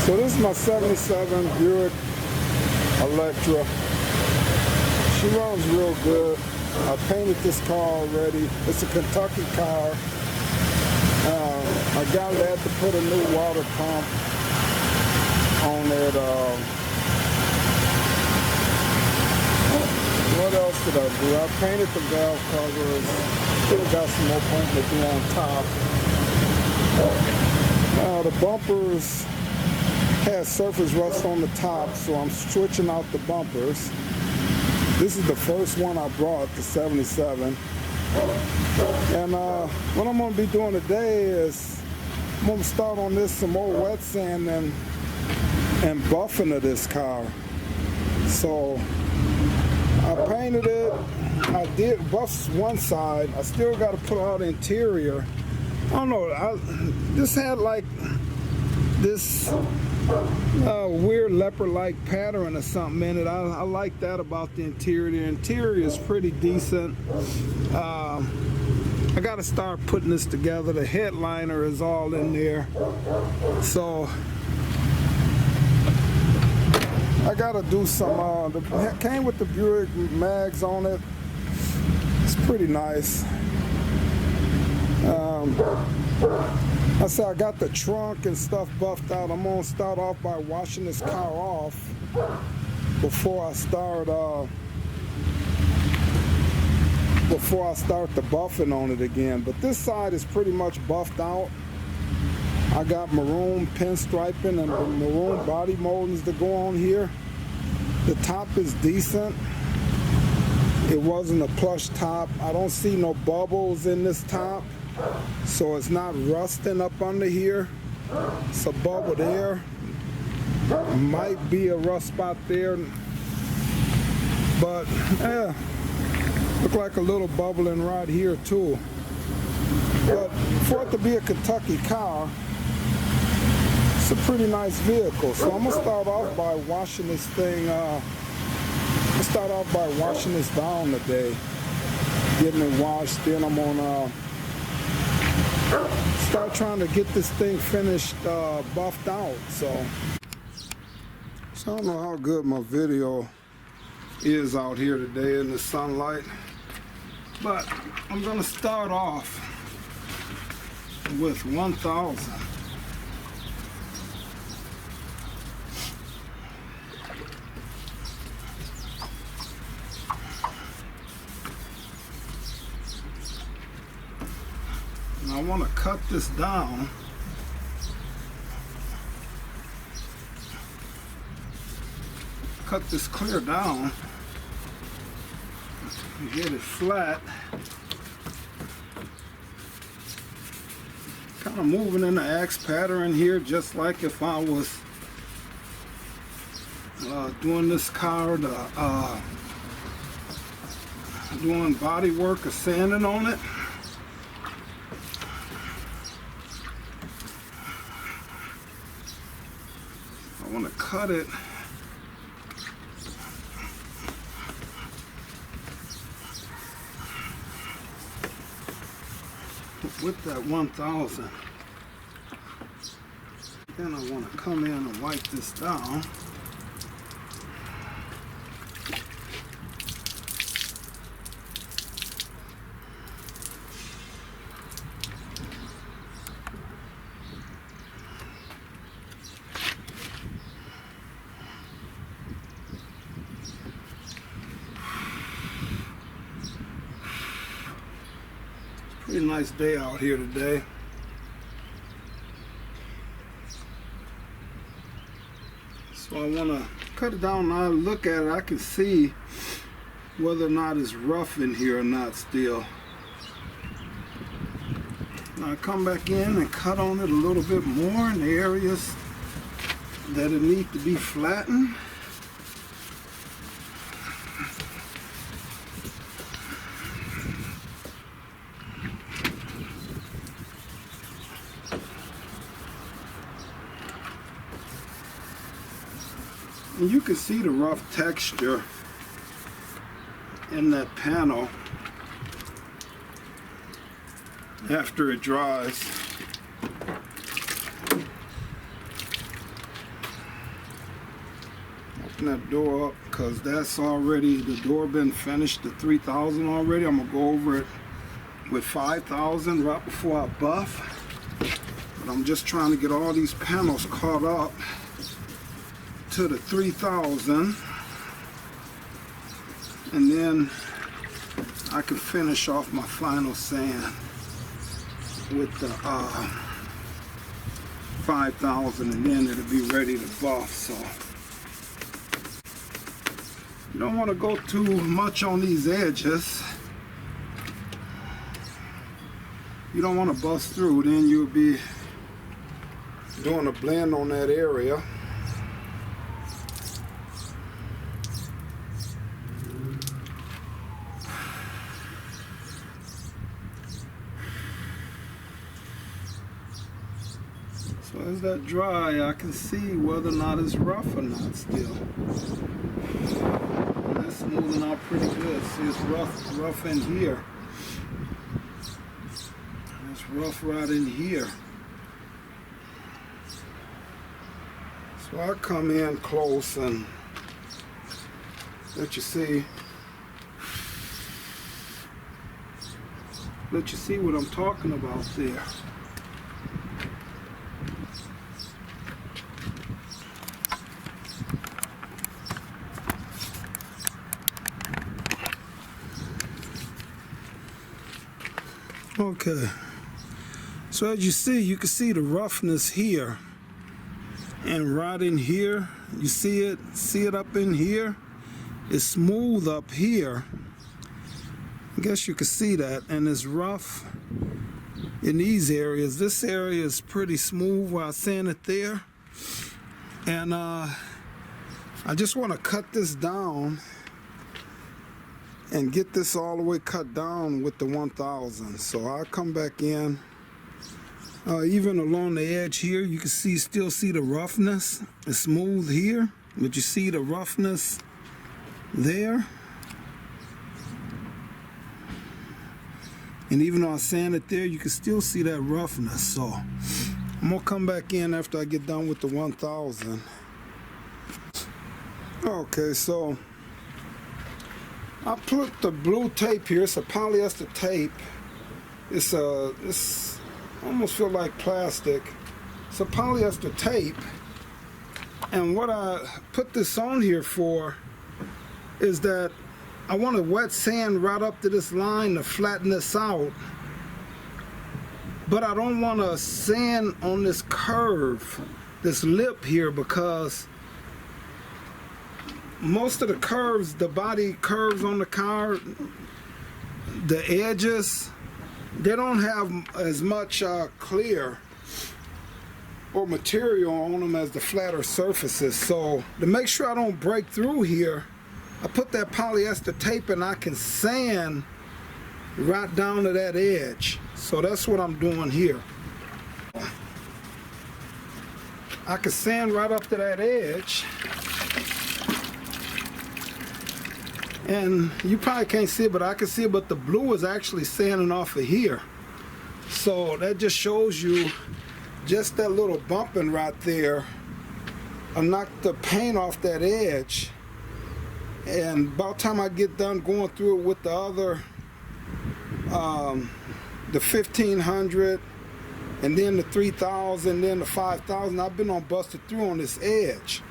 So this is my 77 Buick Electra. She runs real good. I painted this car already. It's a Kentucky car. I got that to put a new water pump on it. What else did I do? I painted the valve covers. Still got some more painting to do on top. The bumpers had surface rust on the top, so I'm switching out the bumpers. This is the first one I brought, the 77. And what I'm going to be doing today is I'm going to start on this some more wet sand and buffing of this car. So I painted it. I did buff one side. I still got to put out the interior. I don't know. This had like this weird leopard-like pattern or something in it. I like that about the interior. The interior is pretty decent. I got to start putting this together. The headliner is all in there. So I got to do some, it came with the Buick mags on it. It's pretty nice. I said I got the trunk and stuff buffed out. I'm gonna start off by washing this car off before I start the buffing on it again. But this side is pretty much buffed out. I got maroon pinstriping and maroon body moldings to go on here. The top is decent. It wasn't a plush top. I don't see no bubbles in this top, so it's not rusting up under here. It's a bubble there. Might be a rust spot there, but look like a little bubbling right here too. But for it to be a Kentucky car, it's a pretty nice vehicle. So I'm gonna start off by washing this thing. Washing this down today, getting it washed. Then I'm gonna start trying to get this thing finished, buffed out. So I don't know how good my video is out here today in the sunlight, but I'm gonna start off with 1000. I want to cut this down. Cut this clear down and get it flat. Kind of moving in the axe pattern here, just like if I was doing this car, doing body work or sanding on it. I want to cut it with that 1000. Then I want to come in and wipe this down. Pretty nice day out here today. So I want to cut it down. Now I look at it, I can see whether or not it's rough in here or not still. Now I come back in and cut on it a little bit more in the areas that it needs to be flattened. And you can see the rough texture in that panel after it dries. open that door up because that's already, the door been finished, the 3000 already. I'm gonna go over it with 5000 right before I buff. But I'm just trying to get all these panels caught up to the 3000, and then I can finish off my final sand with the 5000, and then it'll be ready to buff. So you don't want to go too much on these edges. You don't want to bust through, then you'll be doing a blend on that area. So as that dry, I can see whether or not it's rough or not still. And that's smoothing out pretty good. See, it's rough in here. And it's rough right in here. So I come in close and let you see what I'm talking about there. Okay, so as you see, you can see the roughness here, and right in here, you see it up in here. It's smooth up here. I guess you can see that, and it's rough in these areas. This area is pretty smooth where I sand it there, and I just want to cut this down and get this all the way cut down with the 1000. So I'll come back in. Even along the edge here, you can still see the roughness. It's smooth here, but you see the roughness there. And even though I sand it there, you can still see that roughness. So I'm gonna come back in after I get done with the 1000. Okay, so I put the blue tape here. It's a polyester tape. It's almost feel like plastic. It's a polyester tape. And what I put this on here for is that I want to wet sand right up to this line to flatten this out. But I don't want to sand on this curve, this lip here, because most of the curves, the body curves on the car, the edges, they don't have as much clear or material on them as the flatter surfaces. So to make sure I don't break through here, I put that polyester tape and I can sand right down to that edge. So that's what I'm doing here. I can sand right up to that edge. And you probably can't see it, but I can see it, but the blue is actually sanding off of here. So that just shows you just that little bumping right there. I knocked the paint off that edge. And about the time I get done going through it with the other, the 1500, and then the 3000, then the 5000, I've been on busted through on this edge.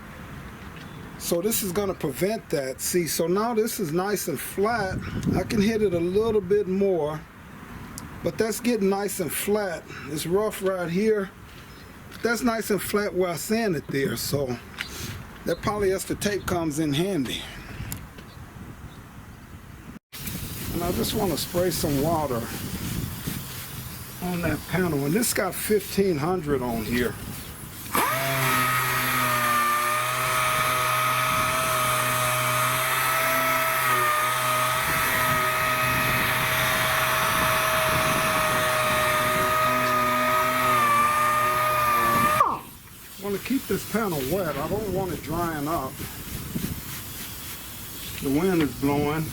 So this is going to prevent that. See, so now this is nice and flat. I can hit it a little bit more, but that's getting nice and flat. It's rough right here. That's nice and flat where I sand it there. So that polyester tape comes in handy. And I just want to spray some water on that panel. And this got 1500 on here. I want to keep this panel wet. I don't want it drying up. The wind is blowing.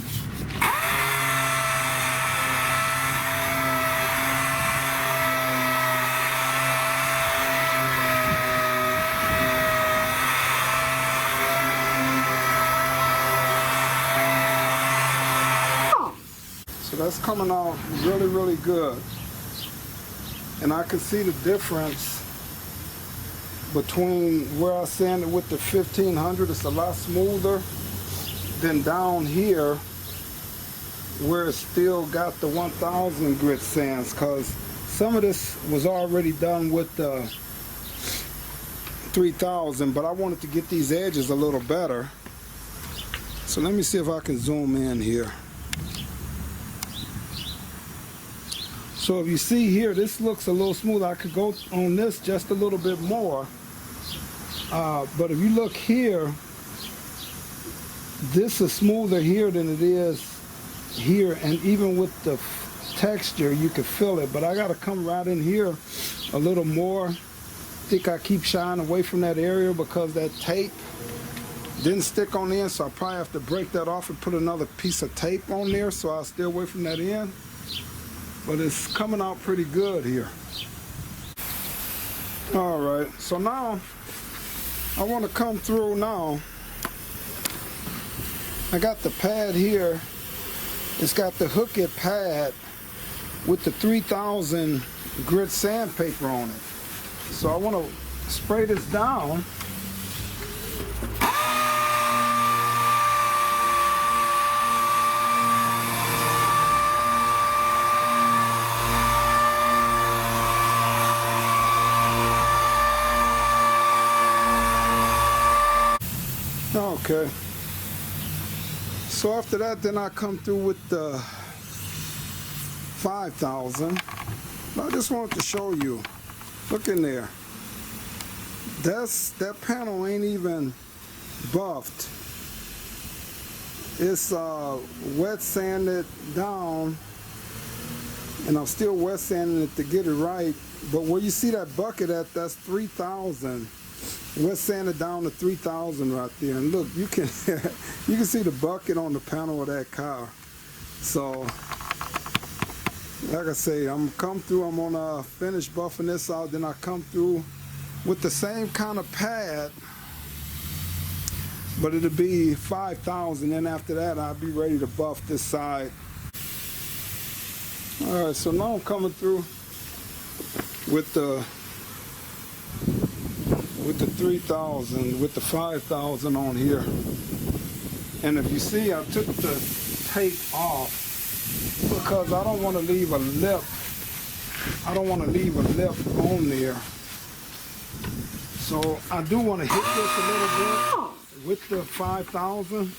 that's coming out really, really good. And I can see the difference between where I sanded with the 1500. It's a lot smoother than down here where it's still got the 1000 grit sands, because some of this was already done with the 3000, but I wanted to get these edges a little better. So let me see if I can zoom in here. So if you see here, this looks a little smooth. I could go on this just a little bit more. But if you look here, this is smoother here than it is here. And even with the texture, you can feel it. But I got to come right in here a little more. I think I keep shying away from that area because that tape didn't stick on the end. So I probably have to break that off and put another piece of tape on there so I'll stay away from that end. But it's coming out pretty good here. All right, so now I want to come through now. I got the pad here. It's got the hook it pad with the 3000 grit sandpaper on it. So I want to spray this down. Okay, so after that, then I come through with the 5000. I just wanted to show you. Look in there. That panel ain't even buffed. It's wet sanded down, and I'm still wet sanding it to get it right. But where you see that bucket at, that's 3000. Wet sanded down to 3000 right there, and look, you can you can see the bucket on the panel of that car. So, like I say, I'm come through. I'm gonna finish buffing this out. Then I come through with the same kind of pad, but it'll be 5000. Then after that, I'll be ready to buff this side. All right, so now I'm coming through with the 3000, with the 5000 on here. And if you see, I took the tape off because I don't want to leave a lip. I don't want to leave a lip on there. So I do want to hit this a little bit with the 5000.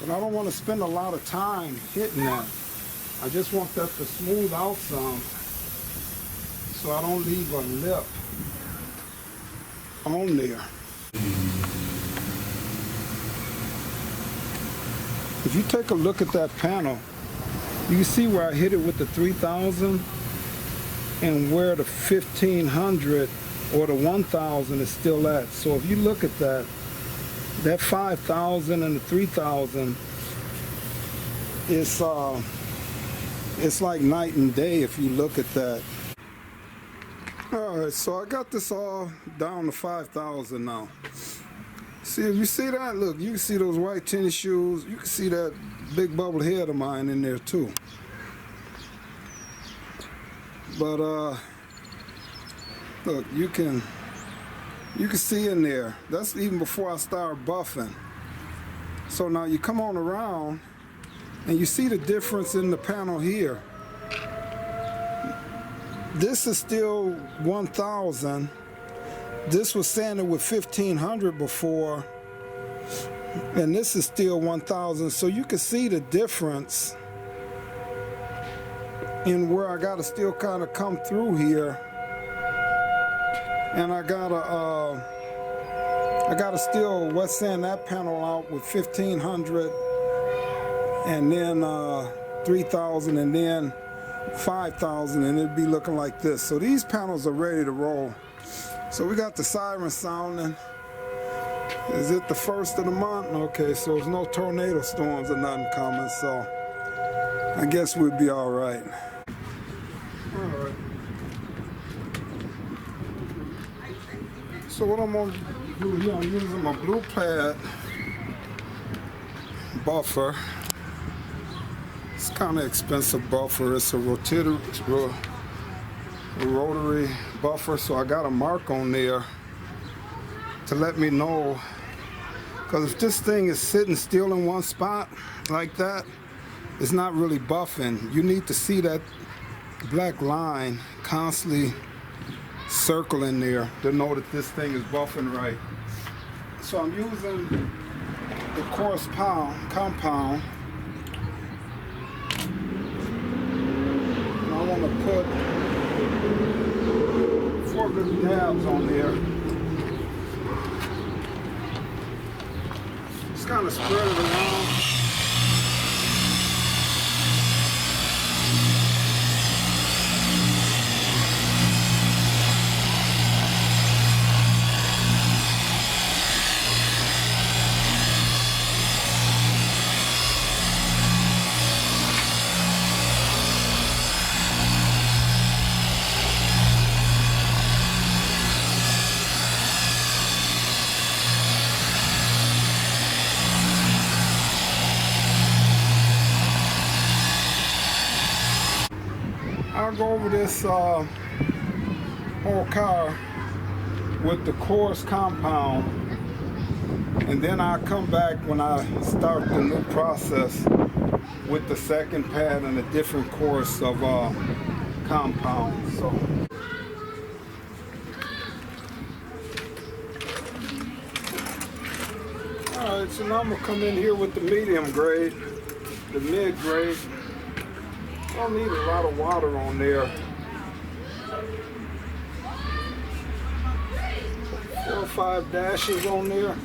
I don't want to spend a lot of time hitting that. I just want that to smooth out some so I don't leave a lip on there. If you take a look at that panel, you can see where I hit it with the 3000 and where the 1500 or the 1000 is still at. So if you look at that, that 5000 and the 3000 it's like night and day if you look at that. All right, so I got this all down to 5000 now. See, if you see that, look, you can see those white tennis shoes. You can see that big bubble head of mine in there too. But look, you can see in there. That's even before I start buffing. So now you come on around and you see the difference in the panel here. This is still 1000. This was sanded with 1500 before, and this is still 1000. So you can see the difference in where I gotta still kind of come through here. And I gotta still wet sand that panel out with 1500, and then 3000, and then 5000, and it'd be looking like this. So these panels are ready to roll. So we got the siren sounding. Is it the first of the month? Okay, so there's no tornado storms or nothing coming, so I guess we'd be all right. All right. So what I'm going to do here, I'm using my blue pad buffer. It's kind of expensive buffer. It's a rotary buffer, so I got a mark on there to let me know, because if this thing is sitting still in one spot like that, it's not really buffing. You need to see that black line constantly circling there to know that this thing is buffing right. So I'm using the coarse compound. And I want to put 4 good dabs on there. Just kind of spread it around. I'll go over this whole car with the coarse compound, and then I'll come back when I start the new process with the second pad and a different course of compound. So alright, so now I'm going to come in here with the medium grade, the mid grade. Don't need a lot of water on there. 4 or 5 dashes on there.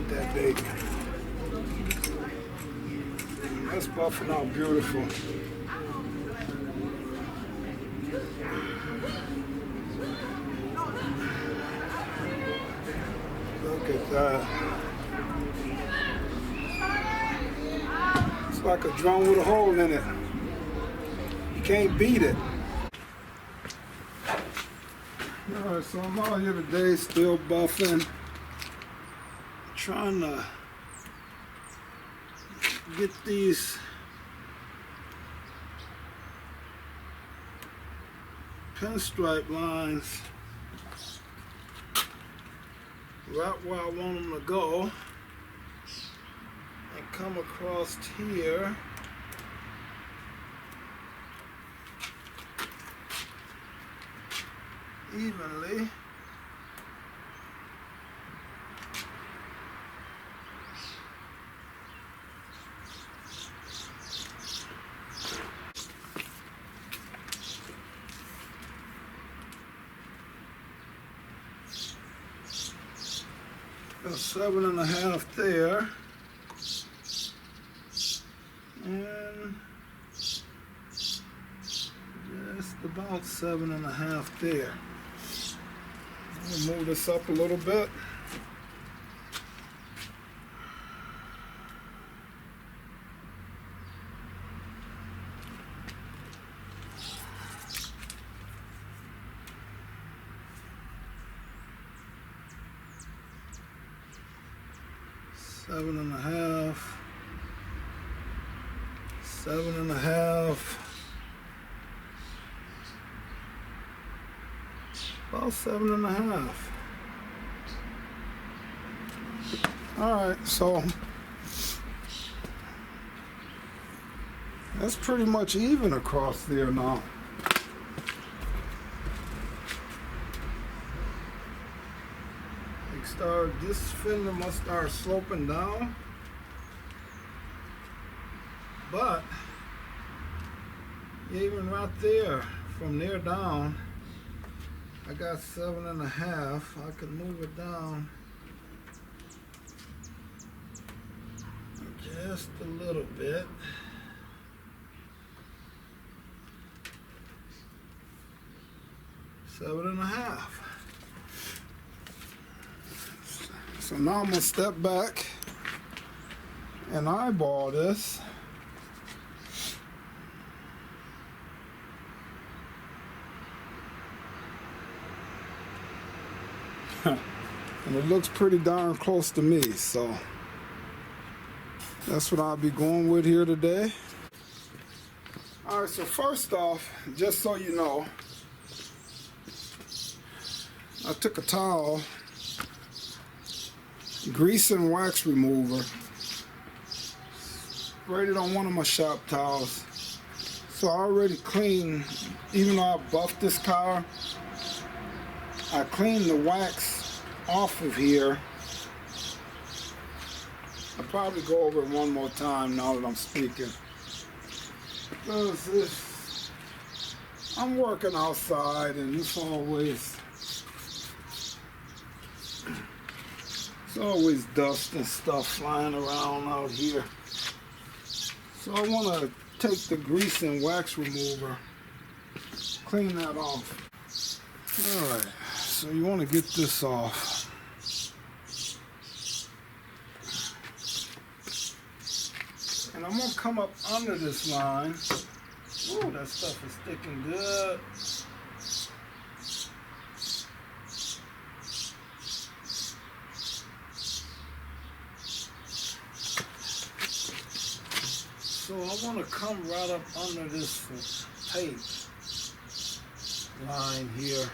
That big. That's buffing out beautiful. Look at that. It's like a drum with a hole in it. You can't beat it. Alright, so I'm out here today still buffing. Trying to get these pinstripe lines right where I want them to go and come across here. Evenly. Got 7.5 there, and just about 7.5 there. I'll move this up a little bit. Seven and a half. About 7.5. Alright, so that's pretty much even across there now. This fender must start sloping down, but even right there, from there down, I got 7.5. I can move it down just a little bit. Seven and a half. So now I'm gonna step back and eyeball this. And it looks pretty darn close to me, so that's what I'll be going with here today. Alright, so first off, just so you know, I took a towel, grease and wax remover, sprayed it on one of my shop towels. So I already cleaned, even though I buffed this car, I cleaned the wax off of here. I'll probably go over it one more time now that I'm speaking. Because I'm working outside and it's always dust and stuff flying around out here. So I want to take the grease and wax remover, clean that off. Alright, so you want to get this off. And I'm going to come up under this line. Ooh, that stuff is sticking good. So I want to come right up under this tape line here.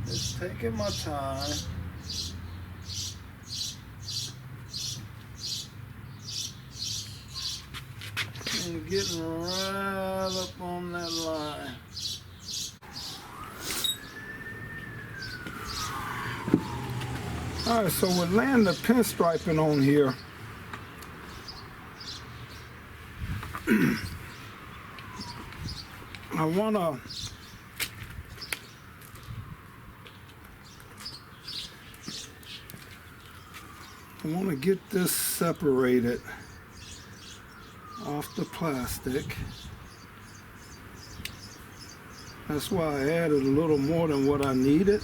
Just taking my time. And getting right up on that line. Alright, so we're laying the pinstriping on here. I wanna get this separated off the plastic. That's why I added a little more than what I needed.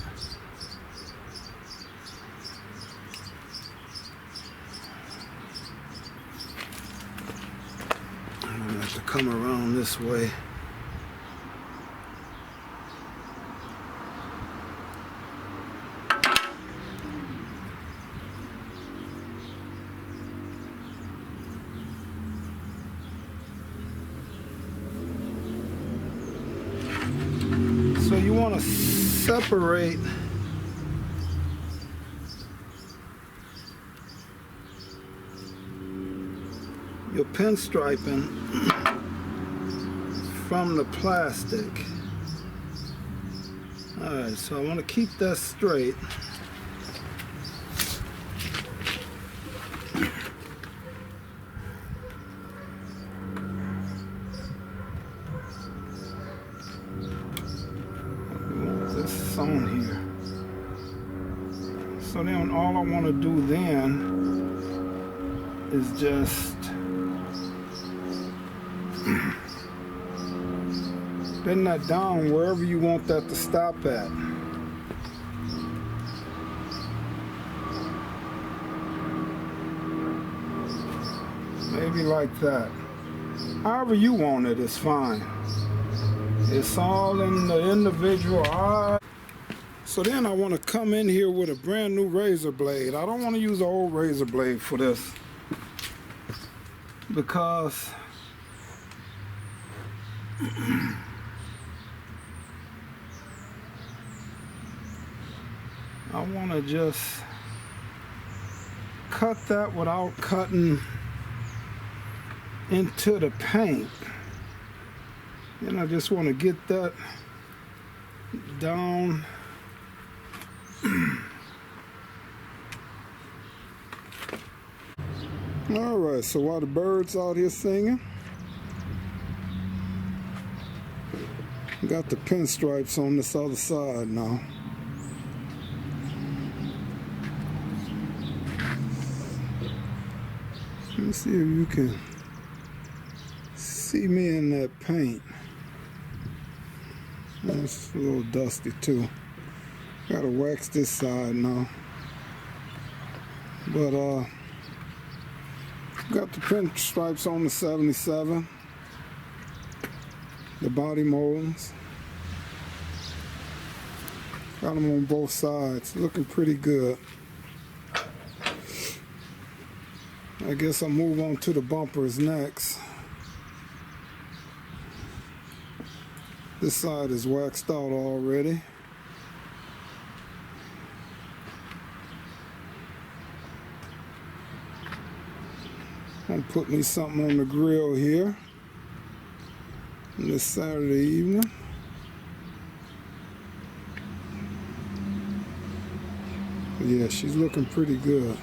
To come around this way. So you want to separate your pinstriping from the plastic. Alright, so I want to keep that straight. This is on here. So then all I want to do then is just bend that down wherever you want that to stop at. Maybe like that. However you want it is fine. It's all in the individual eye. So then I want to come in here with a brand new razor blade. I don't want to use an old razor blade for this because I want to just cut that without cutting into the paint. And I just want to get that down. Alright, so while the birds out here singing, got the pinstripes on this other side now. Let me see if you can see me in that paint. It's a little dusty too. Gotta wax this side now. But got the pinstripes on the 77. The body molds. Got them on both sides. Looking pretty good. I guess I'll move on to the bumpers next. This side is waxed out already. I'm gonna put me something on the grill here on this Saturday evening. Yeah, she's looking pretty good.